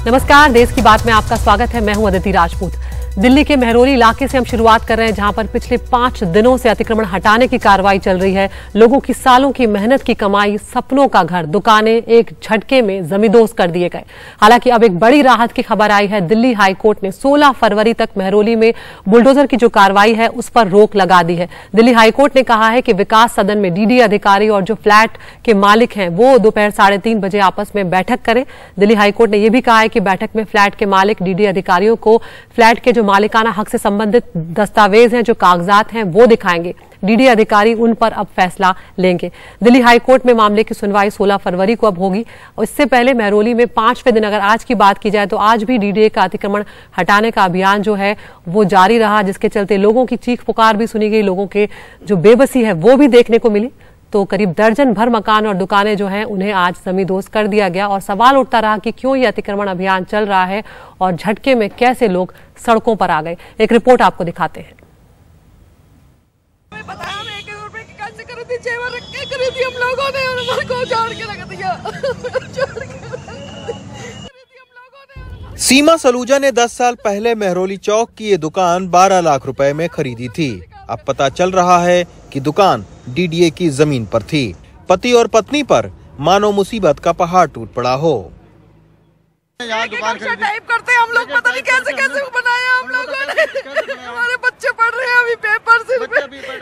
नमस्कार, देश की बात में आपका स्वागत है। मैं हूं अदिति राजपूत। दिल्ली के मेहरौली इलाके से हम शुरुआत कर रहे हैं, जहां पर पिछले 5 दिनों से अतिक्रमण हटाने की कार्रवाई चल रही है। लोगों की सालों की मेहनत की कमाई, सपनों का घर, दुकानें एक झटके में जमींदोज कर दिए गए। हालांकि अब एक बड़ी राहत की खबर आई है। दिल्ली हाईकोर्ट ने 16 फरवरी तक मेहरौली में बुलडोजर की जो कार्रवाई है उस पर रोक लगा दी है। दिल्ली हाईकोर्ट ने कहा है कि विकास सदन में डीडी अधिकारी और जो फ्लैट के मालिक हैं वो दोपहर 3:30 बजे आपस में बैठक करें। दिल्ली हाईकोर्ट ने यह भी कहा है कि बैठक में फ्लैट के मालिक डीडी अधिकारियों को फ्लैट के जो मालिकाना हक से संबंधित दस्तावेज हैं, जो कागजात हैं, वो दिखाएंगे। डीडी अधिकारी उन पर अब फैसला लेंगे। दिल्ली हाईकोर्ट में मामले की सुनवाई 16 फरवरी को अब होगी। इससे पहले मेहरौली में 5वें दिन अगर आज की बात की जाए तो आज भी डीडीए का अतिक्रमण हटाने का अभियान जो है वो जारी रहा, जिसके चलते लोगों की चीख पुकार भी सुनी गई, लोगों के जो बेबसी है वो भी देखने को मिली। तो करीब दर्जन भर मकान और दुकानें जो हैं उन्हें आज जमींदोज कर दिया गया और सवाल उठता रहा कि क्यों ये अतिक्रमण अभियान चल रहा है और झटके में कैसे लोग सड़कों पर आ गए। एक रिपोर्ट आपको दिखाते हैं। हम लोगों ने को जाड़ के रख दिया। सीमा सलूजा ने 10 साल पहले मेहरौली चौक की ये दुकान 12 लाख रुपए में खरीदी थी। अब पता चल रहा है कि दुकान डीडीए की जमीन पर थी। पति और पत्नी पर मानो मुसीबत का पहाड़ टूट पड़ा हो। यहाँ दुकान टाइप करते हैं हम लोग, पता नहीं कैसे कैसे बनाया हम लोगों ने। हमारे बच्चे पढ़ रहे हैं अभी पेपर से,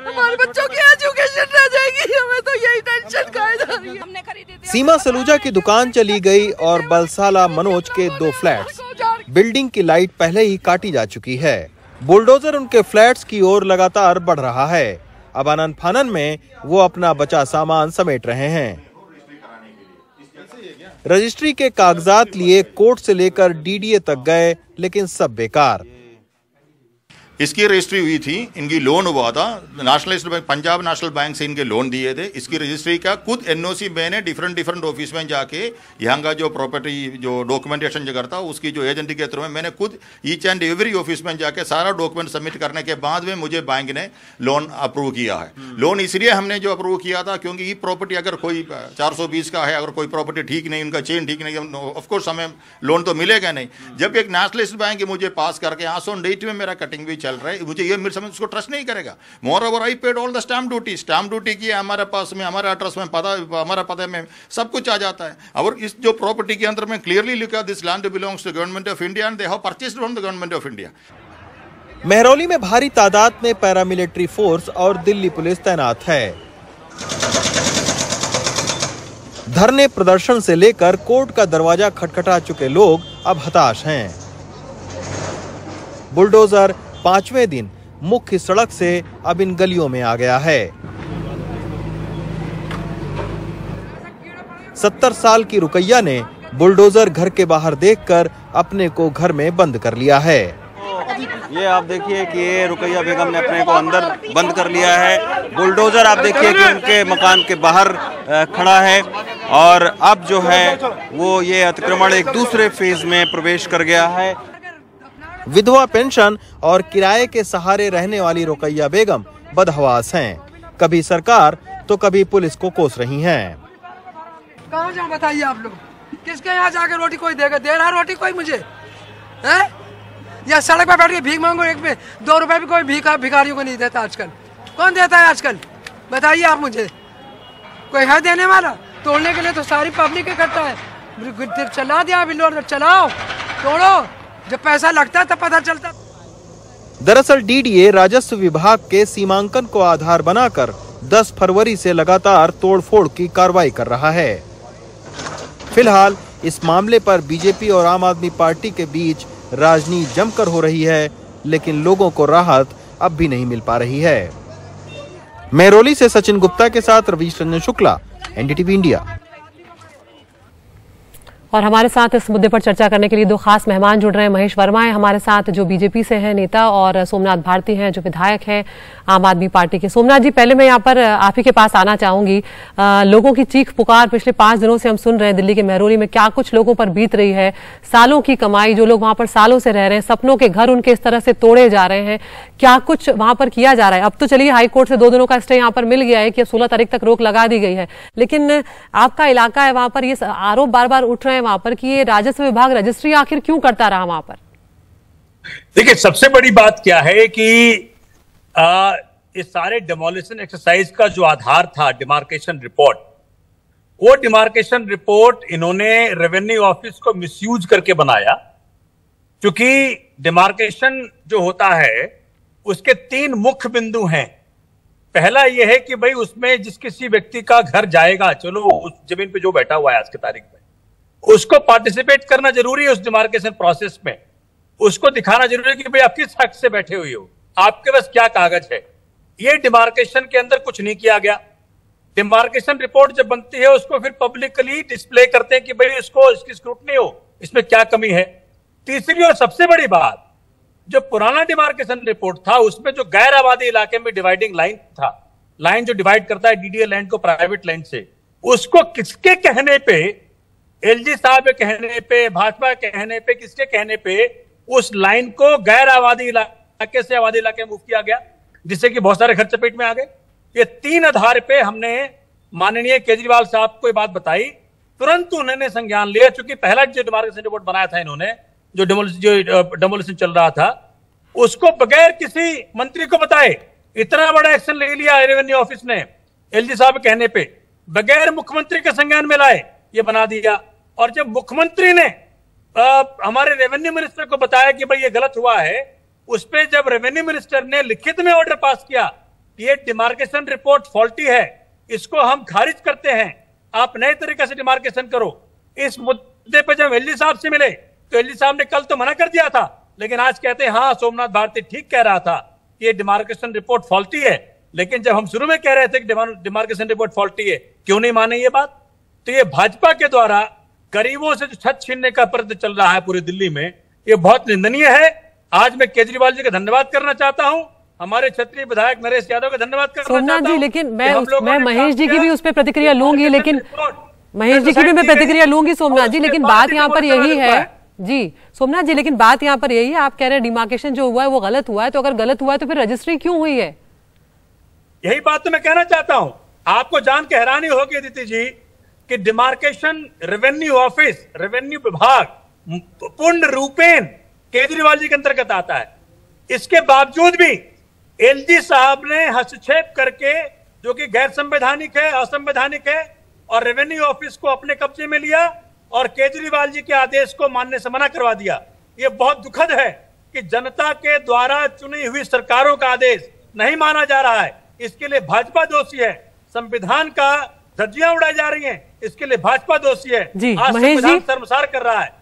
हमारे बच्चों की एजुकेशन रह जाएगी, हमें तो यही टेंशन खाई जा रही है। हमने खरीदी थी। सीमा सलूजा की दुकान चली गई और बलसाला मनोज के 2 फ्लैट्स। बिल्डिंग की लाइट पहले ही काटी जा चुकी है। बुलडोजर उनके फ्लैट्स की ओर लगातार बढ़ रहा है। अब आनन फानन में वो अपना बचा सामान समेट रहे हैं। रजिस्ट्री के कागजात लिए कोर्ट से लेकर डीडीए तक गए, लेकिन सब बेकार। इसकी रजिस्ट्री हुई थी, इनकी लोन हुआ था, nationalised bank, Punjab national bank से इनके लोन दिए थे। इसकी रजिस्ट्री का खुद एनओसी मैंने डिफरेंट ऑफिस में जाके यहाँ का जो प्रॉपर्टी जो डॉक्यूमेंटेशन जो करता उसकी जो एजेंट के थ्रू में मैंने खुद ईच एंड एवरी ऑफिस में जाके सारा डॉक्यूमेंट सबमिट करने के बाद में मुझे बैंक ने लोन अप्रूव किया है। लोन इसलिए हमने जो अप्रूव किया था क्योंकि ये प्रॉपर्टी अगर कोई 420 का है, अगर कोई प्रॉपर्टी ठीक नहीं, उनका चेन ठीक नहीं, ऑफकोर्स हमें लोन तो मिलेगा नहीं। जब एक नेशनलाइज्ड बैंक मुझे पास करके आज ऑन डेट में मेरा कटिंग भी चल रहा है, मुझे ये मिल समझ उसको ट्रस्ट नहीं करेगा। More over I paid all the stamp duty की हमारे पास में, हमारे एड्रेस में, हमारा पता में सब कुछ आ जाता है। और इस जो प्रॉपर्टी के अंदर में क्लियरली लिखा this land belongs to government of India and they have purchased from the government of India. Mehrauli में भारी तादाद में पैरामिलिट्री फोर्स और दिल्ली पुलिस तैनात है। धरने प्रदर्शन से लेकर कोर्ट का दरवाजा खटखटा चुके लोग अब हताश हैं। बुलडोजर 5वें दिन मुख्य सड़क से अब इन गलियों में आ गया है। 70 साल की रुकैया ने बुलडोजर घर के बाहर देखकर अपने को घर में बंद कर लिया है। ये आप देखिए कि ये रुकैया बेगम ने अपने को अंदर बंद कर लिया है। बुलडोजर आप देखिए कि उनके मकान के बाहर खड़ा है और अब जो है वो ये अतिक्रमण एक दूसरे फेज में प्रवेश कर गया है। विधवा पेंशन और किराए के सहारे रहने वाली रुकैया बेगम बदहवास हैं। कभी सरकार तो कभी पुलिस को कोस रही हैं। कहाँ जाऊँ बताइए आप लोग, किसके यहाँ जाके रोटी कोई देगा? दे रहा रोटी कोई मुझे है? या सड़क पर बैठ के भीख मांगो, एक में 2 रुपए भी कोई भिखारियों को नहीं देता आजकल। कौन देता है आजकल? बताइए आप मुझे, कोई है देने वाला? तोड़ने के लिए तो सारी पब्लिक इकट्ठा है। चला दिया बिल्डर, चलाओ तोड़ो, जब पैसा लगता है तब पता चलता। दरअसल डीडीए राजस्व विभाग के सीमांकन को आधार बनाकर 10 फरवरी से लगातार तोड़फोड़ की कार्रवाई कर रहा है। फिलहाल इस मामले पर बीजेपी और आम आदमी पार्टी के बीच राजनीति जमकर हो रही है, लेकिन लोगों को राहत अब भी नहीं मिल पा रही है। मेहरौली से सचिन गुप्ता के साथ रवीश रंजन शुक्ला, एनडीटीवी इंडिया। और हमारे साथ इस मुद्दे पर चर्चा करने के लिए 2 खास मेहमान जुड़ रहे हैं। महेश वर्मा है हमारे साथ, जो बीजेपी से हैं नेता, और सोमनाथ भारती हैं जो विधायक हैं आम आदमी पार्टी के। सोमनाथ जी, पहले मैं यहाँ पर आप ही के पास आना चाहूंगी। लोगों की चीख पुकार पिछले 5 दिनों से हम सुन रहे हैं। दिल्ली के मेहरौली में क्या कुछ लोगों पर बीत रही है, सालों की कमाई, जो लोग वहां पर सालों से रह रहे हैं, सपनों के घर उनके इस तरह से तोड़े जा रहे हैं, क्या कुछ वहां पर किया जा रहा है? अब तो चलिए हाईकोर्ट से 2 दिनों का स्टे यहाँ पर मिल गया है कि 16 तारीख तक रोक लगा दी गई है, लेकिन आपका इलाका है, वहां पर ये आरोप बार बार उठ रहे हैं हैं वहां पर कि ये राजस्व विभाग रजिस्ट्री आखिर क्यों करता रहा वहां पर? देखिए, सबसे बड़ी बात क्या है कि इस सारे डिमोलिशन एक्सरसाइज का जो आधार था डिमार्केशन रिपोर्ट, वो डिमार्केशन रिपोर्ट इन्होंने रेवेन्यू ऑफिस को मिसयूज करके बनाया। क्योंकि डिमार्केशन जो होता है उसके 3 मुख्य बिंदु हैं। पहला यह है कि भाई उसमें जिस किसी व्यक्ति का घर जाएगा, चलो उस जमीन पे जो बैठा हुआ है आज की तारीख में, उसको पार्टिसिपेट करना जरूरी है उस डिमार्केशन प्रोसेस में। उसको दिखाना जरूरी है कि भाई आप किस हक से बैठे हुए हो, आपके पास क्या कागज है। ये डिमार्केशन के अंदर कुछ नहीं किया गया। डिमार्केशन रिपोर्ट जब बनती है उसको फिर पब्लिकली डिस्प्ले करते हैं कि भाई इसको इसकी स्क्रूटनी हो, इसमें क्या कमी है। तीसरी और सबसे बड़ी बात, जो पुराना डिमार्केशन रिपोर्ट था उसमें जो गैर आबादी इलाके में डिवाइडिंग लाइन था, लाइन जो डिवाइड करता है डीडीए लैंड को प्राइवेट लैंड से, उसको किसके कहने पे, एलजी साहब के कहने पे, भाजपा के कहने पे, किसके कहने पे उस लाइन को गैर आबादी इलाके से आबादी इलाके में मूव किया गया, जिससे कि बहुत सारे खर्च चपेट में आ गए। ये 3 आधार पे हमने माननीय केजरीवाल साहब को ये बात बताई, तुरंत उन्होंने संज्ञान लिया। चूंकि पहला जो डिमार्केशन रिपोर्ट बनाया था इन्होंने, जो डेमोलिशन चल रहा था, उसको बगैर किसी मंत्री को बताए इतना बड़ा एक्शन ले लिया रेवेन्यू ऑफिस ने एलजी साहब कहने पे, बगैर मुख्यमंत्री के संज्ञान में लाए ये बना दिया। और जब मुख्यमंत्री ने हमारे रेवेन्यू मिनिस्टर को बताया कि भाई ये गलत हुआ है, उस पर जब रेवेन्यू मिनिस्टर ने लिखित में ऑर्डर पास किया कि ये डिमार्केशन रिपोर्ट फॉल्टी है, इसको हम खारिज करते हैं, आप नए तरीके से डिमार्केशन करो। इस मुद्दे पे जब एलजी साहब से मिले तो एलजी साहब ने कल तो मना कर दिया था, लेकिन आज कहते हैं हाँ सोमनाथ भारती ठीक कह रहा था कि ये डिमार्केशन रिपोर्ट फॉल्टी है। लेकिन जब हम शुरू में कह रहे थे कि डिमार्केशन रिपोर्ट फॉल्टी है, क्यों नहीं माने ये बात? तो ये भाजपा के द्वारा गरीबों से जो छत छीनने का प्रयत्न चल रहा है पूरी दिल्ली में, ये बहुत निंदनीय है। आज मैं केजरीवाल जी का धन्यवाद करना चाहता हूं, हमारे क्षेत्रीय विधायक नरेश यादव का धन्यवाद करना चाहता हूं। सोमनाथ जी, लेकिन मैं महेश जी की भी उस पर प्रतिक्रिया लूंगी, लेकिन महेश जी की भी मैं प्रतिक्रिया लूंगी सोमनाथ जी, लेकिन बात यहाँ पर यही है जी सोमनाथ जी, लेकिन बात यहाँ पर यही है, आप कह रहे हैं डिमार्केशन जो हुआ है वो गलत हुआ है, तो अगर गलत हुआ है तो फिर रजिस्ट्री क्यों हुई है? यही बात तो मैं कहना चाहता हूं। आपको जान के हैरानी होगी अदिति जी कि डिमार्केशन रेवेन्यू ऑफिस, रेवेन्यू विभाग पूर्ण रूपेण केजरीवाल जी के अंतर्गत आता है। इसके बावजूद भी एलजी साहब ने हस्तक्षेप करके, जो कि गैर संवैधानिक है, असंवैधानिक है, और रेवेन्यू ऑफिस को अपने कब्जे में लिया और केजरीवाल जी के आदेश को मानने से मना करवा दिया। यह बहुत दुखद है कि जनता के द्वारा चुनी हुई सरकारों का आदेश नहीं माना जा रहा है। इसके लिए भाजपा दोषी है। संविधान का धज्जियां उड़ाई जा रही हैं, इसके लिए भाजपा दोषी है। जी आज महेश जी, शर्मसार कर रहा है।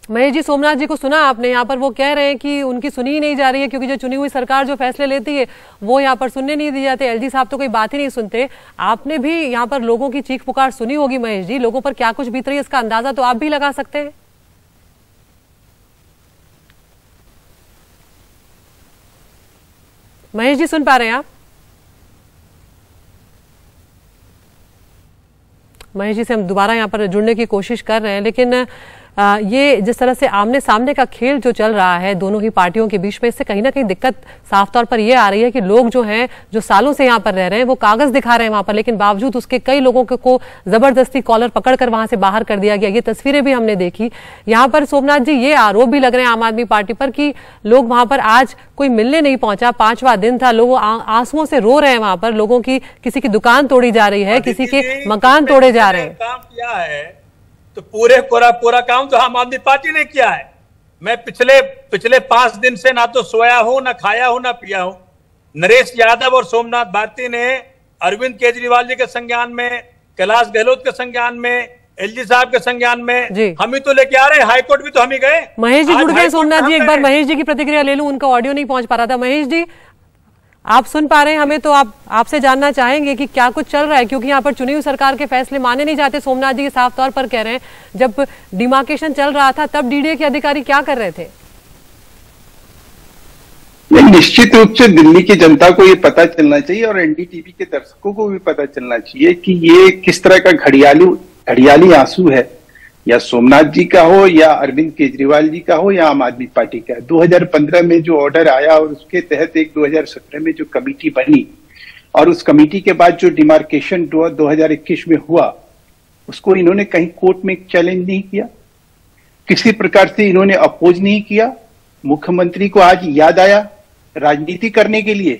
महेश जी, सोमनाथ जी को सुना आपने? यहाँ पर वो कह रहे हैं कि उनकी सुनी ही नहीं जा रही है, क्योंकि जो चुनी हुई सरकार जो फैसले लेती है वो यहाँ पर सुनने नहीं दिए जाते। एलजी साहब तो कोई बात ही नहीं सुनते। आपने भी यहाँ पर लोगों की चीख पुकार सुनी होगी महेश जी, लोगों पर क्या कुछ बीत रही है इसका अंदाजा तो आप भी लगा सकते हैं। महेश जी सुन पा रहे हैं आप? महेश जी से हम दोबारा यहाँ पर जुड़ने की कोशिश कर रहे हैं, लेकिन ये जिस तरह से आमने सामने का खेल जो चल रहा है दोनों ही पार्टियों के बीच में, इससे कहीं ना कहीं दिक्कत साफ तौर पर ये आ रही है कि लोग जो हैं, जो सालों से यहाँ पर रह रहे हैं, वो कागज दिखा रहे हैं वहां पर, लेकिन बावजूद उसके कई लोगों को जबरदस्ती कॉलर पकड़कर वहां से बाहर कर दिया गया। ये तस्वीरें भी हमने देखी। यहाँ पर सोमनाथ जी, ये आरोप भी लग रहे हैं आम आदमी पार्टी पर कि लोग वहां पर आज कोई मिलने नहीं पहुंचा, 5वां दिन था, लोग आंसुओं से रो रहे हैं वहां पर, लोगों की किसी की दुकान तोड़ी जा रही है, किसी के मकान तोड़े जा रहे हैं। काम किया है तो पूरा काम तो आम आदमी पार्टी ने किया है। मैं पिछले 5 दिन से ना तो सोया हूं, ना खाया हूं, ना पिया हूं। नरेश यादव और सोमनाथ भारती ने अरविंद केजरीवाल जी के संज्ञान में, कैलाश गहलोत के संज्ञान में, एलजी साहब के संज्ञान में हम ही तो लेके आ रहे हैं। हाईकोर्ट भी तो हम ही गए। महेश जी जुड़ गए सोमनाथ जी, एक बार महेश जी की प्रतिक्रिया ले लूं, उनका ऑडियो नहीं पहुंच पा रहा था। महेश जी, आप सुन पा रहे हैं हमें? तो आपसे जानना चाहेंगे कि क्या कुछ चल रहा है, क्योंकि यहाँ पर चुनी हुई सरकार के फैसले माने नहीं जाते। सोमनाथ जी साफ तौर पर कह रहे हैं जब डिमार्केशन चल रहा था तब डीडीए के अधिकारी क्या कर रहे थे? निश्चित रूप से दिल्ली की जनता को ये पता चलना चाहिए और एनडीटीवी के दर्शकों को भी पता चलना चाहिए कि ये किस तरह का घड़ियाली आंसू है, या सोमनाथ जी का हो, या अरविंद केजरीवाल जी का हो, या आम आदमी पार्टी का। 2015 में जो ऑर्डर आया और उसके तहत एक 2017 में जो कमेटी बनी, और उस कमेटी के बाद जो डिमार्केशन 2021 में हुआ, उसको इन्होंने कहीं कोर्ट में चैलेंज नहीं किया। किसी प्रकार से इन्होंने अपोज नहीं किया। मुख्यमंत्री को आज याद आया राजनीति करने के लिए।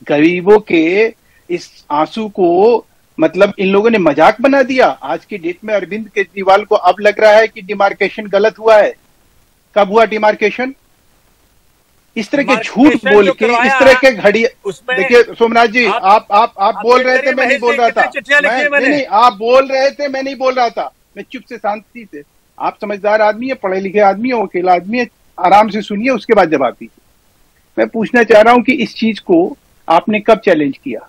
गरीबों के इस आंसू को मतलब इन लोगों ने मजाक बना दिया। आज की डेट में अरविंद केजरीवाल को अब लग रहा है कि डिमार्केशन गलत हुआ है। कब हुआ डिमार्केशन? इस तरह के झूठ बोल के, इस तरह के घड़ी। देखिए सोमनाथ जी, आप बोल रहे थे, मैं नहीं बोल रहा था। नहीं, आप बोल रहे थे, मैं नहीं बोल रहा था। मैं चुप से शांति से, आप समझदार आदमी है, पढ़े लिखे आदमी है, वकील आदमी है, आराम से सुनिए, उसके बाद जवाब दीजिए। मैं पूछना चाह रहा हूं कि इस चीज को आपने कब चैलेंज किया?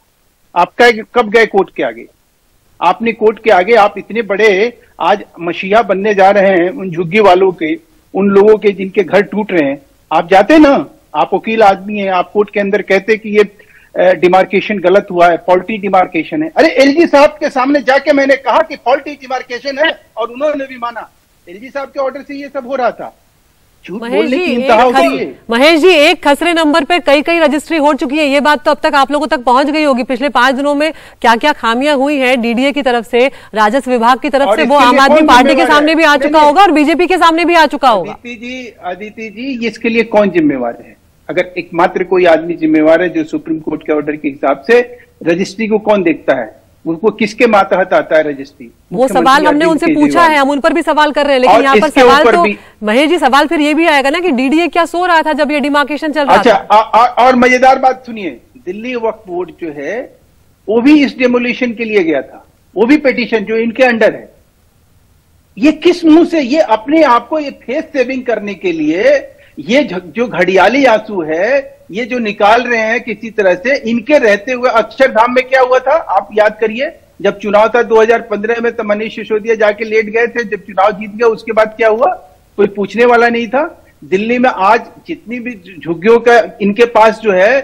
आपका कब गए कोर्ट के आगे? आपने कोर्ट के आगे, आप इतने बड़े आज मसीहा बनने जा रहे हैं उन झुग्गी वालों के, उन लोगों के जिनके घर टूट रहे हैं, आप जाते ना, आप वकील आदमी हैं, आप कोर्ट के अंदर कहते कि ये डिमार्केशन गलत हुआ है, फॉल्टी डिमार्केशन है। अरे एलजी साहब के सामने जाके मैंने कहा कि फॉल्टी डिमार्केशन है और उन्होंने भी माना। एलजी साहब के ऑर्डर से ये सब हो रहा था। महेश जी, एक खसरे नंबर पे कई कई रजिस्ट्री हो चुकी है, ये बात तो अब तक आप लोगों तक पहुंच गई होगी। पिछले 5 दिनों में क्या क्या खामियां हुई हैं डीडीए की तरफ से, राजस्व विभाग की तरफ से, वो आम आदमी पार्टी के सामने भी आ चुका होगा और बीजेपी के सामने भी आ चुका होगा। अदिति जी, इसके लिए कौन जिम्मेवार है? अगर एकमात्र कोई आदमी जिम्मेवार है जो सुप्रीम कोर्ट के ऑर्डर के हिसाब से, रजिस्ट्री को कौन देखता है? उसको किसके मातहत आता है रजिस्ट्री? वो सवाल हमने उनसे पूछा है, हम उन पर भी सवाल कर रहे हैं, लेकिन यहाँ पर सवाल तो महेश जी, सवाल फिर ये भी आएगा ना कि डीडीए क्या सो रहा था जब ये डिमार्केशन चल रहा था? और मजेदार बात सुनिए, दिल्ली वक्फ बोर्ड जो है वो भी इस डेमोलिशन के लिए गया था, वो भी पिटीशन जो इनके अंडर है। ये किस मुंह से, ये अपने आप को ये फेस सेविंग करने के लिए ये जो घड़ियाली आंसू है, ये जो निकाल रहे हैं किसी तरह से, इनके रहते हुए अक्षरधाम में क्या हुआ था आप याद करिए। जब चुनाव था 2015 में तो मनीष सिसोदिया जाके लेट गए थे, जब चुनाव जीत गया उसके बाद क्या हुआ? कोई पूछने वाला नहीं था। दिल्ली में आज जितनी भी झुग्गियों का इनके पास जो है,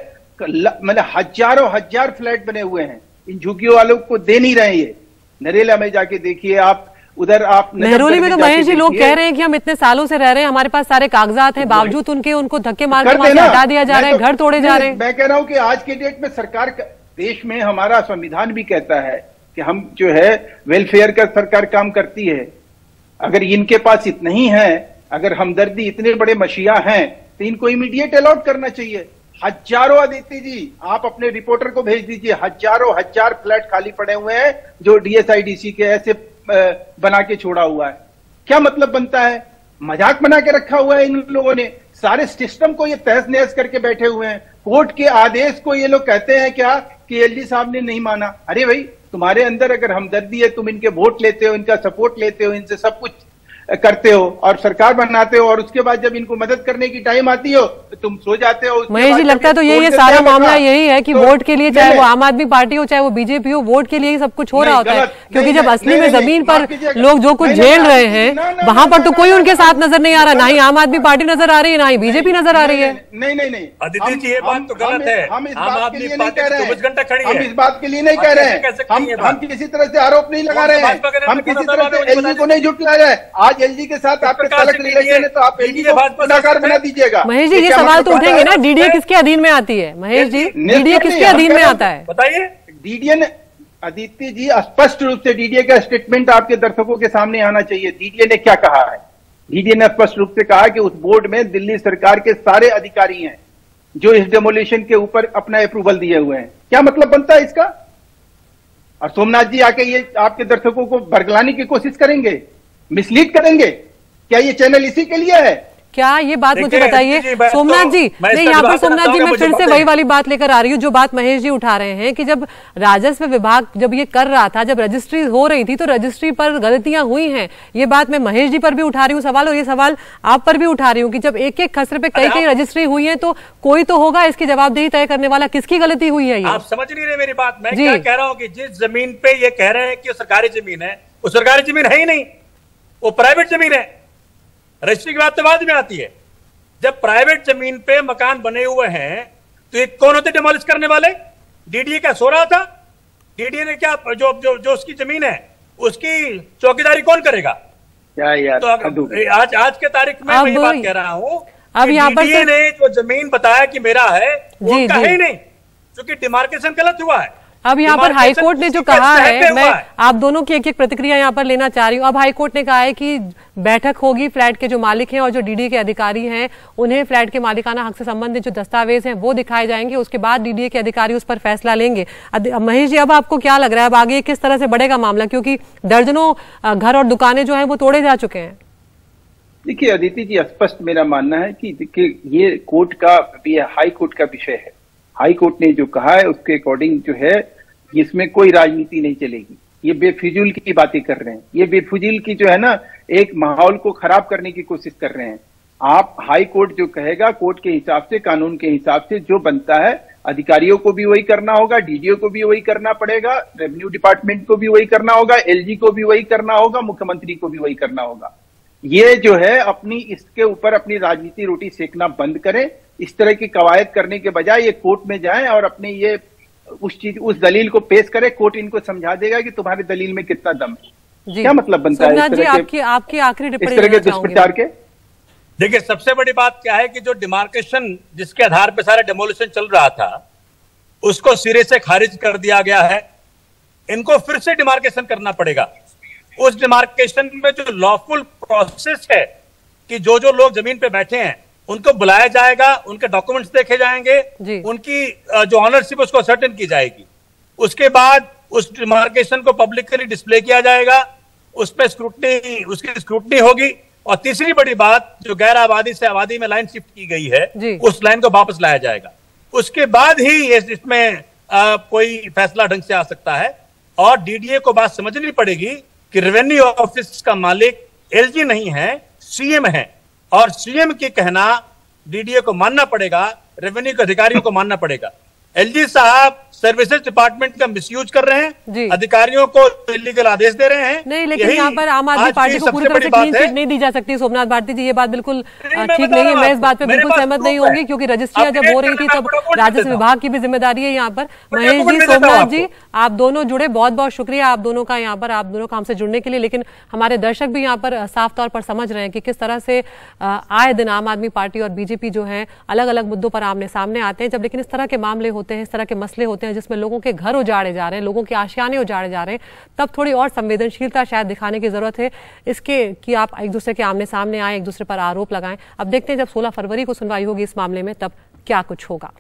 मतलब हजारों हजार फ्लैट बने हुए हैं, इन झुग्गियों वालों को दे नहीं रहे। ये नरेला में जाके देखिए आप, उधर आप मेहरौली में तो महेश जी लोग कह रहे हैं कि हम इतने सालों से रह रहे हैं, हमारे पास सारे कागजात हैं, बावजूद उनको धक्के मार के हटा दिया जा रहा है, घर तोड़े जा रहे हैं। मैं कह रहा हूं कि आज के डेट में सरकार, देश में हमारा संविधान भी कहता है कि हम जो है वेलफेयर का सरकार काम करती है। अगर इनके पास इतना ही है, अगर हमदर्दी, इतने बड़े मसीहा हैं, तो इनको इमीडिएट अलॉट करना चाहिए। हजारों, आदित्य जी आप अपने रिपोर्टर को भेज दीजिए, हजारों हजार फ्लैट खाली पड़े हुए हैं जो डीएसआईडीसी के ऐसे बना के छोड़ा हुआ है। क्या मतलब बनता है? मजाक बना के रखा हुआ है इन लोगों ने, सारे सिस्टम को ये तहस नहस करके बैठे हुए हैं। कोर्ट के आदेश को ये लोग कहते हैं क्या कि एलजी साहब ने नहीं माना। अरे भाई, तुम्हारे अंदर अगर हमदर्दी है, तुम इनके वोट लेते हो, इनका सपोर्ट लेते हो, इनसे सब कुछ करते हो और सरकार बनाते हो, और उसके बाद जब इनको मदद करने की टाइम आती हो तो तुम सो जाते हो। महेश जी, लगता है तो ये सारा मामला यही है कि वोट के लिए, चाहे वो आम आदमी पार्टी हो चाहे वो बीजेपी हो, वोट के लिए ही सब कुछ हो रहा होता है। क्योंकि जब असली में जमीन पर लोग जो कुछ झेल रहे हैं, वहां पर तो कोई उनके साथ नजर नहीं आ रहा, ना ही आम आदमी पार्टी नजर आ रही है, ना ही बीजेपी नजर आ रही है। नहीं अदिति जी, ये बात तो गलत है। हम इस बात के लिए नहीं कह रहे हैं, हम इस बात के लिए नहीं कह रहे हैं, हम किसी तरह से आरोप नहीं लगा रहे हैं, हम किसी तरह से एलजी को नहीं झुठला रहे हैं। आज एलजी के साथ आपके तलक रिलेशन है तो आप एलजी को गुनाहगार बना दीजिएगा। महेश जी, ये सवाल तो उठेंगे ना, डीडीए किसके अधीन में आती है? महेश जी, डीडीए किसके अधीन में आता है बताइए? डीडीए ने, आदित्य जी, स्पष्ट रूप से डीडीए का स्टेटमेंट आपके दर्शकों के सामने आना चाहिए। डीडीए ने क्या कहा है? डीडीए ने स्पष्ट रूप से कहा कि उस बोर्ड में दिल्ली सरकार के सारे अधिकारी हैं जो इस डेमोलिशन के ऊपर अपना अप्रूवल दिए हुए हैं। क्या मतलब बनता है इसका? और सोमनाथ जी आके ये आपके दर्शकों को बरगलाने की कोशिश करेंगे, मिसलीड करेंगे। क्या ये चैनल इसी के लिए है? क्या ये बात मुझे बताइए सोमनाथ जी। नहीं, यहाँ पर सोमनाथ जी मैं फिर से वही वाली बात लेकर आ रही हूँ जो बात महेश जी उठा रहे हैं कि जब राजस्व विभाग जब ये कर रहा था, जब रजिस्ट्री हो रही थी तो रजिस्ट्री पर गलतियां हुई हैं। ये बात मैं महेश जी पर भी उठा रही हूँ सवाल, और ये सवाल आप पर भी उठा रही हूँ कि जब एक एक खसरे पे कई कई रजिस्ट्री हुई है तो कोई तो होगा इसकी जवाबदेही तय करने वाला। किसकी गलती हुई है? ये आप समझ नहीं रहे मेरी बात। मैं क्या कह रहा हूँ कि जिस जमीन पे ये कह रहे हैं कि सरकारी जमीन है, वो सरकारी जमीन है ही नहीं, वो प्राइवेट जमीन है। रजिस्ट्री की बात तो बाद में आती है। जब प्राइवेट जमीन पे मकान बने हुए हैं तो ये कौन होते डिमोलिश करने वाले? डीडीए क्या सो रहा था? डीडीए ने क्या जो उसकी जमीन है उसकी चौकीदारी कौन करेगा? क्या यार, तो आज के तारीख में मैं ये बात कह रहा हूं, अब यहाँ पर ने जो जमीन बताया कि मेरा है वो उनका है ही नहीं, क्योंकि डिमार्केशन गलत हुआ है। अब यहाँ पर हाईकोर्ट ने जो कहा है, मैं आप दोनों की एक एक प्रतिक्रिया यहाँ पर लेना चाह रही हूँ। अब हाईकोर्ट ने कहा है कि बैठक होगी, फ्लैट के जो मालिक हैं और जो डीडीए के अधिकारी हैं उन्हें फ्लैट के मालिकाना हक से संबंधित जो दस्तावेज हैं वो दिखाए जाएंगे, उसके बाद डीडीए के अधिकारी उस पर फैसला लेंगे। महेश जी, अब आपको क्या लग रहा है, अब आगे किस तरह से बढ़ेगा मामला, क्योंकि दर्जनों घर और दुकानें जो है वो तोड़े जा चुके हैं? देखिए अदिति जी, स्पष्ट मेरा मानना है कि देखिए ये कोर्ट का, ये हाई कोर्ट का विषय है। हाई कोर्ट ने जो कहा है उसके अकॉर्डिंग जो है इसमें कोई राजनीति नहीं चलेगी। ये बेफिजूल की बातें कर रहे हैं, ये बेफिजूल की जो है ना एक माहौल को खराब करने की कोशिश कर रहे हैं। आप हाई कोर्ट जो कहेगा, कोर्ट के हिसाब से, कानून के हिसाब से जो बनता है, अधिकारियों को भी वही करना होगा, डीडीओ को भी वही करना पड़ेगा, रेवेन्यू डिपार्टमेंट को भी वही करना होगा, एलजी को भी वही करना होगा, मुख्यमंत्री को भी वही करना होगा। ये जो है अपनी इसके ऊपर अपनी राजनीति रोटी सेकना बंद करें। इस तरह की कवायद करने के बजाय ये कोर्ट में जाएं और अपने ये उस दलील को पेश करें। कोर्ट इनको समझा देगा कि तुम्हारी दलील में कितना दम है। क्या मतलब बनता है इस तरह के, आपकी आखिरी टिप्पणी, इस तरह के दुष्प्रचार के? देखिए, सबसे बड़ी बात क्या है कि जो डिमार्केशन जिसके आधार पर सारा डेमोलिशन चल रहा था उसको सिरे से खारिज कर दिया गया है। इनको फिर से डिमार्केशन करना पड़ेगा। उस डिमार्केशन में जो लॉफुल प्रोसेस है कि जो जो लोग जमीन पे बैठे हैं उनको बुलाया जाएगा, उनके डॉक्यूमेंट्स देखे जाएंगे, उनकी जो ऑनरशिप उसको सर्टेन की जाएगी। उसके बाद उस डिमार्केशन को पब्लिकली डिस्प्ले किया जाएगा, उस पर उसकी स्क्रूटनी होगी। और तीसरी बड़ी बात, जो गैर आबादी से आबादी में लाइन शिफ्ट की गई है उस लाइन को वापस लाया जाएगा। उसके बाद ही इसमें कोई फैसला ढंग से आ सकता है। और डीडीए को बात समझनी पड़ेगी कि रेवेन्यू ऑफिस का मालिक एलजी नहीं है, सीएम है। और सीएम की कहना डीडीए को मानना पड़ेगा, रेवेन्यू के अधिकारियों को मानना पड़ेगा। एलजी साहब सर्विसेज डिपार्टमेंट का मिसयूज कर रहे हैं, अधिकारियों को इलीगल आदेश दे रहे हैं। नहीं, लेकिन यहाँ पर आम आदमी पार्टी को पूरी तरह से क्लीन चिट नहीं दी जा सकती। सोमनाथ भारती जी, ये बात बिल्कुल ठीक नहीं है। मैं इस बात पे बिल्कुल सहमत नहीं होंगी, क्योंकि रजिस्ट्रियां जब हो रही थी तब राजस्व विभाग की भी जिम्मेदारी है यहाँ पर। महेश जी, सोमनाथ जी, आप दोनों जुड़े, बहुत बहुत शुक्रिया आप दोनों का यहाँ पर, आप दोनों का हमसे जुड़ने के लिए। लेकिन हमारे दर्शक भी यहाँ पर साफ तौर पर समझ रहे हैं कि किस तरह से आए दिन आम आदमी पार्टी और बीजेपी जो है अलग अलग मुद्दों पर आमने सामने आते हैं। जब लेकिन इस तरह के मामले होते हैं, इस तरह के मसले होते हैं जिसमें लोगों के घर उजाड़े जा रहे हैं, लोगों के आशियाने उजाड़े जा रहे हैं, तब थोड़ी और संवेदनशीलता शायद दिखाने की जरूरत है इसके कि आप एक दूसरे के आमने सामने आए, एक दूसरे पर आरोप लगाएं। अब देखते हैं जब 16 फरवरी को सुनवाई होगी इस मामले में तब क्या कुछ होगा।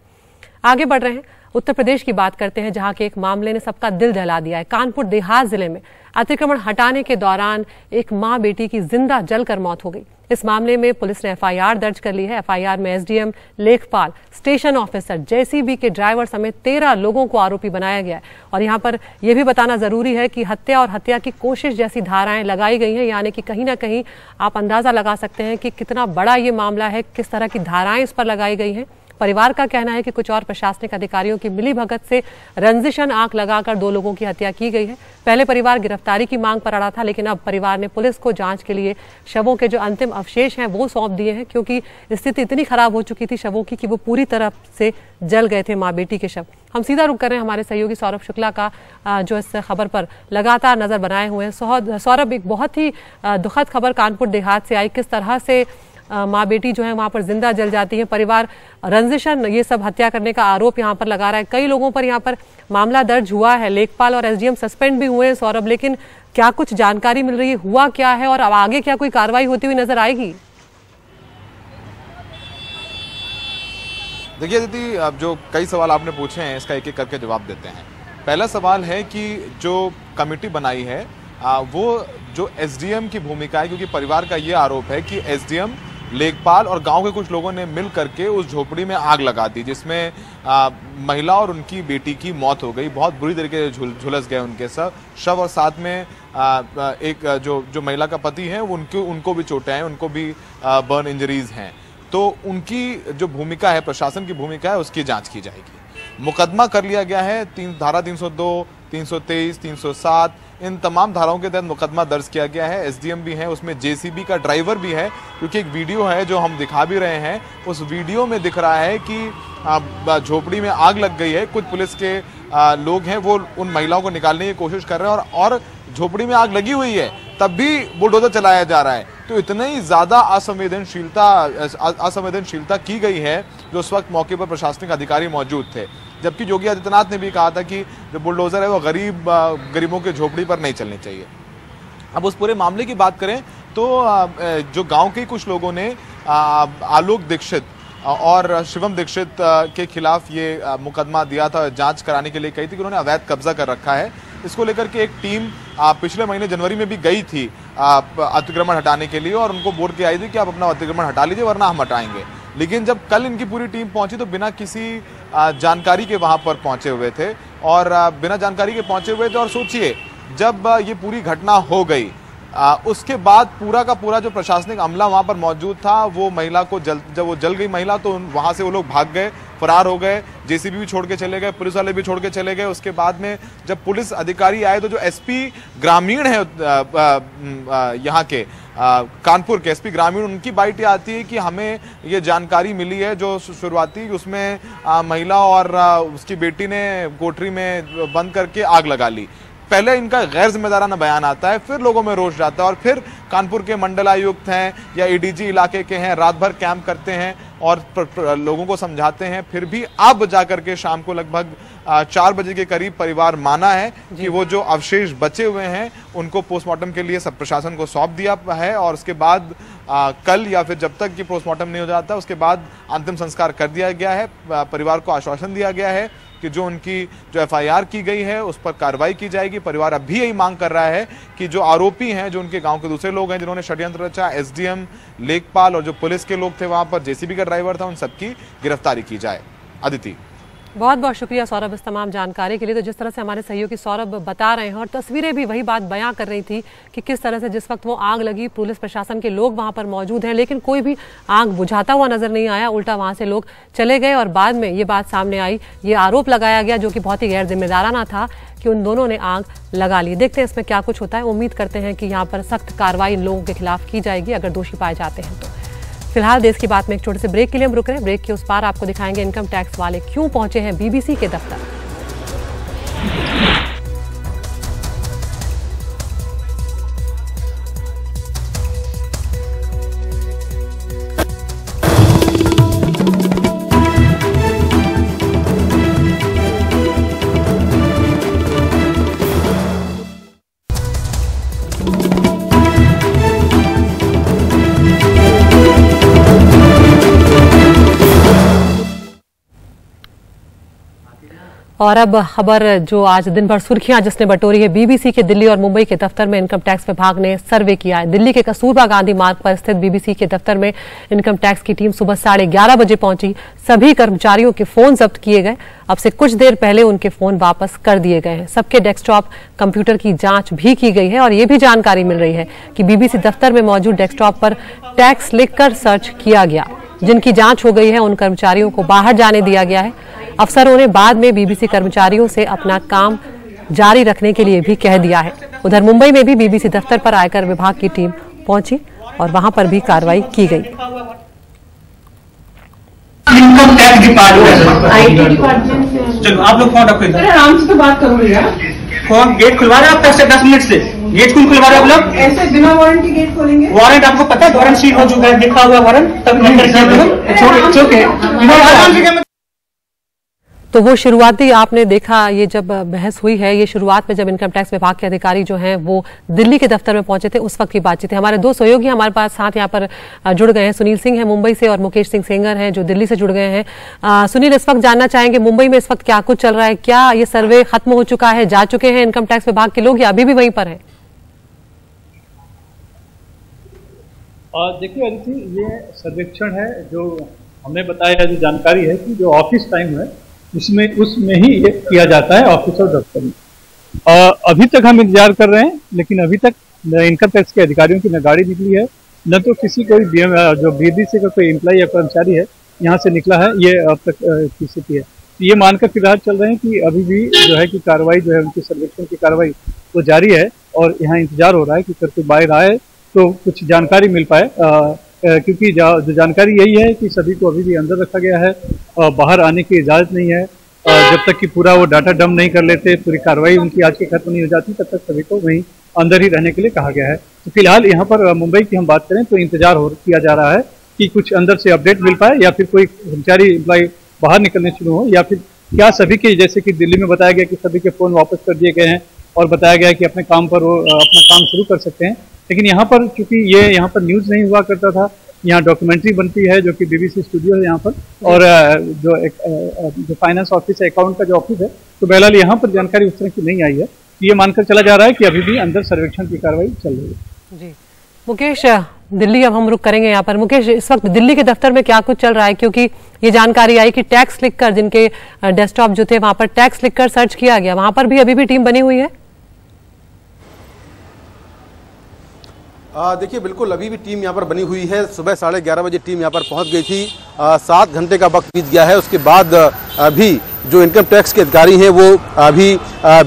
आगे बढ़ रहे हैं, उत्तर प्रदेश की बात करते हैं, जहां के एक मामले ने सबका दिल दहला दिया है। कानपुर देहात जिले में अतिक्रमण हटाने के दौरान एक मां बेटी की जिंदा जलकर मौत हो गई। इस मामले में पुलिस ने एफआईआर दर्ज कर ली है। एफआईआर में एसडीएम लेखपाल, स्टेशन ऑफिसर, जेसीबी के ड्राइवर समेत 13 लोगों को आरोपी बनाया गया है। और यहां पर यह भी बताना जरूरी है कि हत्या और हत्या की कोशिश जैसी धाराएं लगाई गई हैं, यानी कि कहीं ना कहीं आप अंदाजा लगा सकते हैं कि कितना बड़ा ये मामला है, किस तरह की धाराएं इस पर लगाई गई हैं। परिवार का कहना है कि कुछ और प्रशासनिक अधिकारियों की मिलीभगत से रंजिशन आंख लगाकर 2 लोगों की हत्या की गई है। पहले परिवार गिरफ्तारी की मांग पर अड़ा था, लेकिन अब परिवार ने पुलिस को जांच के लिए शवों के जो अंतिम अवशेष हैं वो सौंप दिए हैं, क्योंकि स्थिति इतनी खराब हो चुकी थी शवों की कि वो पूरी तरह से जल गए थे मां बेटी के शव। हम सीधा रुक कर रहे हैं हमारे सहयोगी सौरभ शुक्ला का, जो इस खबर पर लगातार नजर बनाए हुए हैं। सौरभ, एक बहुत ही दुखद खबर कानपुर देहात से आई, किस तरह से माँ बेटी जो है वहां पर जिंदा जल जाती है। परिवार रंजिशन, ये सब हत्या करने का आरोप यहाँ पर लगा रहा है। कई लोगों पर यहाँ पर मामला दर्ज हुआ है, लेखपाल और एसडीएम सस्पेंड भी हुए हैं सौरभ, लेकिन क्या कुछ जानकारी मिल रही है, हुआ क्या है और अब आगे क्या कोई कार्रवाई होती हुई नजर आएगी? देखिए दीदी, अब जो कई सवाल आपने पूछे हैं इसका एक एक करके जवाब देते हैं। पहला सवाल है कि जो कमेटी बनाई है वो जो एसडीएम की भूमिका है, क्योंकि परिवार का ये आरोप है कि एसडीएम, लेखपाल और गांव के कुछ लोगों ने मिल करके उस झोपड़ी में आग लगा दी, जिसमें महिला और उनकी बेटी की मौत हो गई। बहुत बुरी तरीके से झुलस गए उनके शव और साथ में एक जो महिला का पति है उनको भी चोटें हैं, उनको भी बर्न इंजरीज हैं। तो उनकी जो भूमिका है, प्रशासन की भूमिका है, उसकी जांच की जाएगी। मुकदमा कर लिया गया है, धारा 302, 323, 307 इन तमाम धाराओं के तहत मुकदमा दर्ज किया गया है। एसडीएम भी है, उसमें जेसीबी का ड्राइवर भी है, क्योंकि एक वीडियो है जो हम दिखा भी रहे हैं, उस वीडियो में दिख रहा है कि झोपड़ी में आग लग गई है। कुछ पुलिस के लोग हैं वो उन महिलाओं को निकालने की कोशिश कर रहे हैं और झोपड़ी में आग लगी हुई है, तब भी बुलडोजर चलाया जा रहा है। तो इतनी ही ज्यादा असंवेदनशीलता की गई है जो उस वक्त मौके पर प्रशासनिक अधिकारी मौजूद थे। जबकि योगी आदित्यनाथ ने भी कहा था कि जो बुलडोजर है वो गरीबों के झोपड़ी पर नहीं चलनी चाहिए। अब उस पूरे मामले की बात करें तो जो गांव के कुछ लोगों ने आलोक दीक्षित और शिवम दीक्षित के खिलाफ ये मुकदमा दिया था, जांच कराने के लिए कही थी कि उन्होंने अवैध कब्जा कर रखा है। इसको लेकर के एक टीम पिछले महीने जनवरी में भी गई थी अतिक्रमण हटाने के लिए और उनको बोल के आई थी कि आप अपना अतिक्रमण हटा लीजिए वरना हम हटाएंगे। लेकिन जब कल इनकी पूरी टीम पहुंची तो बिना किसी जानकारी के वहां पर पहुंचे हुए थे और बिना जानकारी के पहुंचे हुए थे। और सोचिए जब ये पूरी घटना हो गई उसके बाद पूरा का पूरा जो प्रशासनिक अमला वहां पर मौजूद था वो महिला को जब वो जल गई महिला तो वहां से वो लोग भाग गए, फरार हो गए, जेसीबी भी छोड़ के चले गए, पुलिस वाले भी छोड़ के चले गए। उसके बाद में जब पुलिस अधिकारी आए तो जो एसपी ग्रामीण है यहाँ के कानपुर के एसपी ग्रामीण, उनकी बाइट ये आती है कि हमें ये जानकारी मिली है जो शुरुआती उसमें महिला और उसकी बेटी ने कोठरी में बंद करके आग लगा ली। पहले इनका गैर जिम्मेदाराना बयान आता है, फिर लोगों में रोष जाता है और फिर कानपुर के मंडलायुक्त हैं या एडीजी इलाके के हैं, रात भर कैंप करते हैं और लोगों को समझाते हैं। फिर भी अब जाकर के शाम को लगभग 4 बजे के करीब परिवार माना है कि वो जो अवशेष बचे हुए हैं उनको पोस्टमार्टम के लिए सब प्रशासन को सौंप दिया है और उसके बाद कल या फिर जब तक कि पोस्टमार्टम नहीं हो जाता उसके बाद अंतिम संस्कार कर दिया गया है। परिवार को आश्वासन दिया गया है कि जो उनकी जो एफआईआर की गई है उस पर कार्रवाई की जाएगी। परिवार अभी यही मांग कर रहा है कि जो आरोपी हैं, जो उनके गांव के दूसरे लोग हैं जिन्होंने षड्यंत्र रचा, एसडीएम, लेखपाल और जो पुलिस के लोग थे वहां पर, जेसीबी का ड्राइवर था, उन सबकी गिरफ्तारी की जाए। अदिति, बहुत बहुत शुक्रिया सौरभ इस तमाम जानकारी के लिए। तो जिस तरह से हमारे सहयोगी सौरभ बता रहे हैं और तस्वीरें भी वही बात बयां कर रही थी कि किस तरह से जिस वक्त वो आग लगी पुलिस प्रशासन के लोग वहां पर मौजूद हैं लेकिन कोई भी आग बुझाता हुआ नजर नहीं आया, उल्टा वहां से लोग चले गए और बाद में ये बात सामने आई, ये आरोप लगाया गया जो कि बहुत ही गैर जिम्मेदाराना था कि उन दोनों ने आग लगा ली। देखते हैं इसमें क्या कुछ होता है। उम्मीद करते हैं कि यहाँ पर सख्त कार्रवाई इन लोगों के खिलाफ की जाएगी अगर दोषी पाए जाते हैं तो। फिलहाल देश की बात में एक छोटे से ब्रेक के लिए हम रुक रहे हैं। ब्रेक के उस पार आपको दिखाएंगे इनकम टैक्स वाले क्यों पहुंचे हैं बीबीसी के दफ्तर। और अब खबर जो आज दिन भर सुर्खियां जिसने बटोरी है, बीबीसी के दिल्ली और मुंबई के दफ्तर में इनकम टैक्स विभाग ने सर्वे किया है। दिल्ली के कस्तूरबा गांधी मार्ग पर स्थित बीबीसी के दफ्तर में इनकम टैक्स की टीम सुबह 11:30 बजे पहुंची। सभी कर्मचारियों के फोन जब्त किए गए। अब से कुछ देर पहले उनके फोन वापस कर दिए गए हैं। सबके डेस्कटॉप कंप्यूटर की जांच भी की गई है और ये भी जानकारी मिल रही है कि बीबीसी दफ्तर में मौजूद डेस्कटॉप पर टैक्स लिखकर सर्च किया गया। जिनकी जांच हो गई है उन कर्मचारियों को बाहर जाने दिया गया है। अफसरों ने बाद में बीबीसी कर्मचारियों से अपना काम जारी रखने के लिए भी कह दिया है। उधर मुंबई में भी बीबीसी दफ्तर पर आयकर विभाग की टीम पहुंची और वहां पर भी कार्रवाई की गई। Income tax department, IT department से चलो आप लोग फोन रखो। आराम से तो बात करूंगी यार। फोन गेट खुलवा रहे आप पैसे 10 मिनट से गेट क्यों खुलवा रहे आप लोग? ऐसे बिना वारंट के गेट खोलेंगे? वारंट आपको पता है वारंट शीट हो चुका है, देखा हुआ वारंट तब तो वो शुरुआती आपने देखा ये जब बहस हुई है, ये शुरुआत में जब इनकम टैक्स विभाग के अधिकारी जो हैं वो दिल्ली के दफ्तर में पहुंचे थे उस वक्त की बातचीत है। हमारे दो सहयोगी हमारे पास साथ यहाँ पर जुड़ गए हैं। सुनील सिंह है मुंबई से और मुकेश सिंह सेंगर हैं जो दिल्ली से जुड़ गए हैं। सुनील, इस वक्त जानना चाहेंगे मुंबई में इस वक्त क्या कुछ चल रहा है? क्या ये सर्वे खत्म हो चुका है, जा चुके हैं इनकम टैक्स विभाग के लोग या अभी भी वहीं पर है? देखिए अदिति, ये सर्वेक्षण है जो हमने बताया, जो जानकारी है कि जो ऑफिस टाइम है उसमें ही ये किया जाता है ऑफिस और दफ्तर में। अभी तक हम इंतजार कर रहे हैं लेकिन अभी तक न इनकम टैक्स के अधिकारियों की न गाड़ी निकली है न तो किसी कोई जो बीबीसी का कोई एम्प्लॉय या कर्मचारी है यहाँ से निकला है। ये अब तक की स्थिति है। ये मानकर फिलहाल चल रहे हैं कि अभी भी जो है कि कार्रवाई जो है उनकी सर्वेक्षण की कार्रवाई वो जारी है और यहाँ इंतजार हो रहा है कि करके बाहर आए तो कुछ जानकारी मिल पाए, क्योंकि जो जानकारी यही है कि सभी को अभी भी अंदर रखा गया है, बाहर आने की इजाज़त नहीं है। जब तक कि पूरा वो डाटा डंप नहीं कर लेते, पूरी कार्रवाई उनकी आज की खत्म नहीं हो जाती, तब तक सभी को वहीं अंदर ही रहने के लिए कहा गया है। तो फिलहाल यहाँ पर मुंबई की हम बात करें तो इंतजार किया जा रहा है कि कुछ अंदर से अपडेट मिल पाए या फिर कोई कर्मचारी एम्प्लॉय बाहर निकलने शुरू हो, या फिर क्या सभी के, जैसे कि दिल्ली में बताया गया कि सभी के फ़ोन वापस कर दिए गए हैं और बताया गया कि अपने काम पर वो अपना काम शुरू कर सकते हैं। लेकिन यहाँ पर चूंकि ये यहाँ पर न्यूज़ नहीं हुआ करता था, यहाँ डॉक्यूमेंट्री बनती है जो कि BBC स्टूडियो है यहाँ पर, और जो फाइनेंस ऑफिस है, अकाउंट का जो ऑफिस है, तो बहरहाल यहाँ पर जानकारी उस तरह की नहीं आई है। ये मानकर चला जा रहा है कि अभी भी अंदर सर्वेक्षण की कार्रवाई चल रही है। जी मुकेश, दिल्ली अब हम रुक करेंगे यहाँ पर। मुकेश, इस वक्त दिल्ली के दफ्तर में क्या कुछ चल रहा है, क्योंकि ये जानकारी आई कि टैक्स लिखकर, जिनके डेस्कटॉप जो थे वहां पर टैक्स लिखकर सर्च किया गया, वहां पर भी अभी भी टीम बनी हुई है? देखिए बिल्कुल अभी भी टीम यहाँ पर बनी हुई है। सुबह 11:30 बजे टीम यहाँ पर पहुँच गई थी। 7 घंटे का वक्त बीत गया है। उसके बाद अभी जो इनकम टैक्स के अधिकारी हैं वो अभी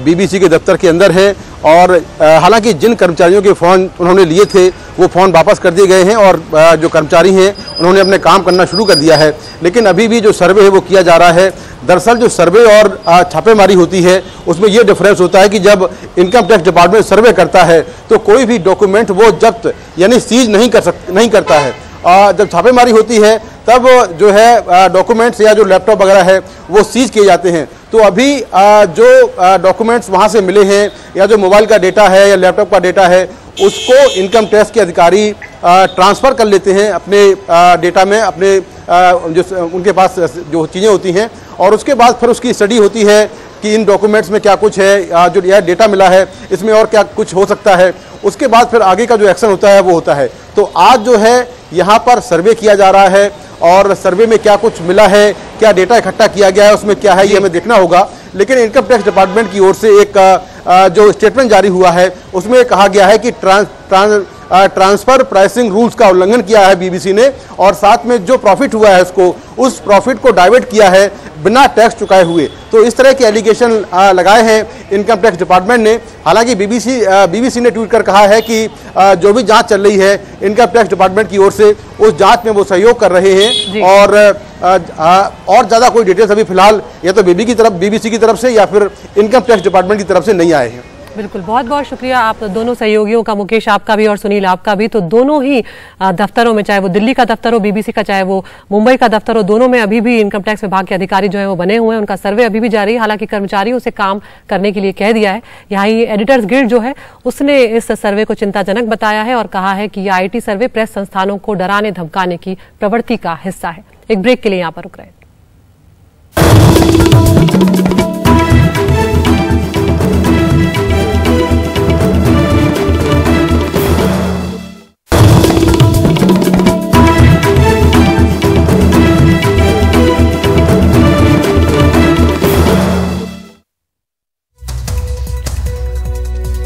BBC के दफ्तर के अंदर हैं, और हालांकि जिन कर्मचारियों के फ़ोन उन्होंने लिए थे वो फ़ोन वापस कर दिए गए हैं और जो कर्मचारी हैं उन्होंने अपने काम करना शुरू कर दिया है। लेकिन अभी भी जो सर्वे है वो किया जा रहा है। दरअसल जो सर्वे और छापेमारी होती है उसमें ये डिफरेंस होता है कि जब इनकम टैक्स डिपार्टमेंट सर्वे करता है तो कोई भी डॉक्यूमेंट वो जब्त यानी सीज नहीं करता है। जब छापेमारी होती है तब जो है डॉक्यूमेंट्स या जो लैपटॉप वगैरह है वो सीज किए जाते हैं। तो अभी जो डॉक्यूमेंट्स वहाँ से मिले हैं या जो मोबाइल का डेटा है या लैपटॉप का डेटा है उसको इनकम टैक्स के अधिकारी ट्रांसफ़र कर लेते हैं अपने डेटा में, अपने जो उनके पास जो चीज़ें होती हैं, और उसके बाद फिर उसकी स्टडी होती है कि इन डॉक्यूमेंट्स में क्या कुछ है, जो यह डेटा मिला है इसमें और क्या कुछ हो सकता है। उसके बाद फिर आगे का जो एक्शन होता है वो होता है। तो आज जो है यहाँ पर सर्वे किया जा रहा है और सर्वे में क्या कुछ मिला है, क्या डेटा इकट्ठा किया गया है, उसमें क्या है ये हमें देखना होगा। लेकिन इनकम टैक्स डिपार्टमेंट की ओर से एक जो स्टेटमेंट जारी हुआ है उसमें कहा गया है कि ट्रांसफर प्राइसिंग रूल्स का उल्लंघन किया है BBC ने, और साथ में जो प्रॉफिट हुआ है उस प्रॉफिट को डाइवर्ट किया है बिना टैक्स चुकाए हुए। तो इस तरह के एलिगेशन लगाए हैं इनकम टैक्स डिपार्टमेंट ने। हालांकि BBC ने ट्वीट कर कहा है कि जो भी जांच चल रही है इनकम टैक्स डिपार्टमेंट की ओर से उस जांच में वो सहयोग कर रहे हैं, और ज़्यादा कोई डिटेल्स अभी फिलहाल या तो BBC की तरफ से या फिर इनकम टैक्स डिपार्टमेंट की तरफ से नहीं आए हैं। बिल्कुल, बहुत बहुत शुक्रिया आप दोनों सहयोगियों का, मुकेश आपका भी और सुनील आपका भी। तो दोनों ही दफ्तरों में, चाहे वो दिल्ली का दफ्तर हो BBC का, चाहे वो मुंबई का दफ्तर हो, दोनों में अभी भी इनकम टैक्स विभाग के अधिकारी जो है वो बने हुए हैं। उनका सर्वे अभी भी जारी है। हालांकि कर्मचारियों से काम करने के लिए कह दिया है। यहाँ ही एडिटर्स गिल्ड जो है उसने इस सर्वे को चिंताजनक बताया है और कहा है कि यह IT सर्वे प्रेस संस्थानों को डराने धमकाने की प्रवृत्ति का हिस्सा है। एक ब्रेक के लिए यहाँ पर रुक रहे हैं।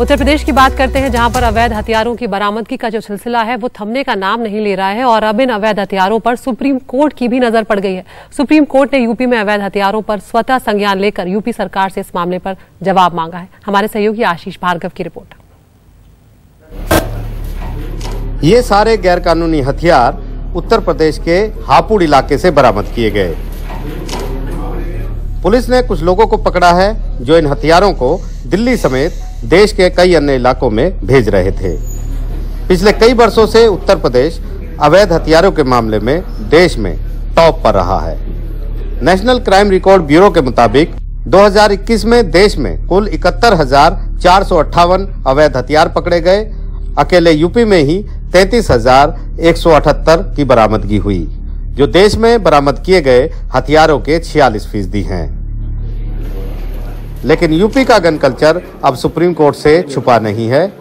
उत्तर प्रदेश की बात करते हैं, जहां पर अवैध हथियारों की बरामदगी का जो सिलसिला है वो थमने का नाम नहीं ले रहा है, और अब इन अवैध हथियारों पर सुप्रीम कोर्ट की भी नजर पड़ गई है। सुप्रीम कोर्ट ने यूपी में अवैध हथियारों पर स्वतः संज्ञान लेकर यूपी सरकार से इस मामले पर जवाब मांगा है। हमारे सहयोगी आशीष भार्गव की रिपोर्ट। ये सारे गैरकानूनी हथियार उत्तर प्रदेश के हापुड़ इलाके से बरामद किए गए। पुलिस ने कुछ लोगों को पकड़ा है जो इन हथियारों को दिल्ली समेत देश के कई अन्य इलाकों में भेज रहे थे। पिछले कई वर्षों से उत्तर प्रदेश अवैध हथियारों के मामले में देश में टॉप पर रहा है। नेशनल क्राइम रिकॉर्ड ब्यूरो के मुताबिक 2021 में देश में कुल 71,458 अवैध हथियार पकड़े गए। अकेले यूपी में ही 33,178 की बरामदगी हुई, जो देश में बरामद किए गए हथियारों के 46% हैं। लेकिन यूपी का गन कल्चर अब सुप्रीम कोर्ट से छुपा नहीं है।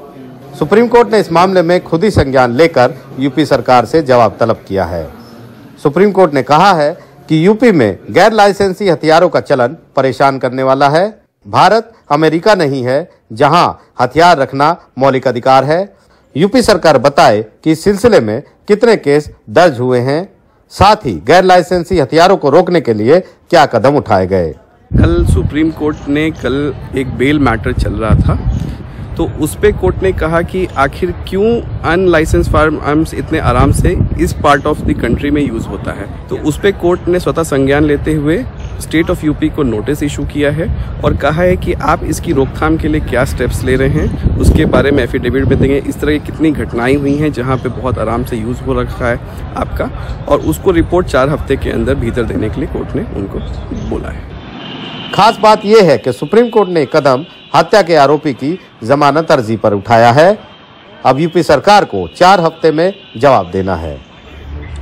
सुप्रीम कोर्ट ने इस मामले में खुद ही संज्ञान लेकर यूपी सरकार से जवाब तलब किया है। सुप्रीम कोर्ट ने कहा है कि यूपी में गैर लाइसेंसी हथियारों का चलन परेशान करने वाला है। भारत अमेरिका नहीं है जहां हथियार रखना मौलिक अधिकार है। यूपी सरकार बताए कि इस सिलसिले में कितने केस दर्ज हुए हैं, साथ ही गैर लाइसेंसी हथियारों को रोकने के लिए क्या कदम उठाए गए। कल सुप्रीम कोर्ट ने एक बेल मैटर चल रहा था, तो उस पे कोर्ट ने कहा कि आखिर क्यों अनलाइसेंस फायर आर्म्स इतने आराम से इस पार्ट ऑफ द कंट्री में यूज़ होता है। तो उस पे कोर्ट ने स्वतः संज्ञान लेते हुए स्टेट ऑफ यूपी को नोटिस इशू किया है और कहा है कि आप इसकी रोकथाम के लिए क्या स्टेप्स ले रहे हैं, उसके बारे में एफिडेविट में देंगे। इस तरह की कितनी घटनाएं हुई हैं जहां पे बहुत आराम से यूज़ हो रखा है आपका, और उसको रिपोर्ट 4 हफ्ते के अंदर भीतर देने के लिए कोर्ट ने उनको बोला है। खास बात यह है कि सुप्रीम कोर्ट ने कदम हत्या के आरोपी की जमानत अर्जी पर उठाया है। अब यूपी सरकार को 4 हफ्ते में जवाब देना है।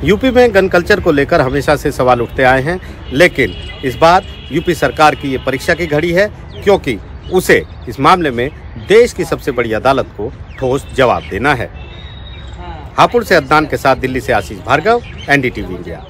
यूपी में गन कल्चर को लेकर हमेशा से सवाल उठते आए हैं, लेकिन इस बार यूपी सरकार की ये परीक्षा की घड़ी है, क्योंकि उसे इस मामले में देश की सबसे बड़ी अदालत को ठोस जवाब देना है। हापुड़ से अदनान के साथ दिल्ली से आशीष भार्गव, एनडीटीवी इंडिया।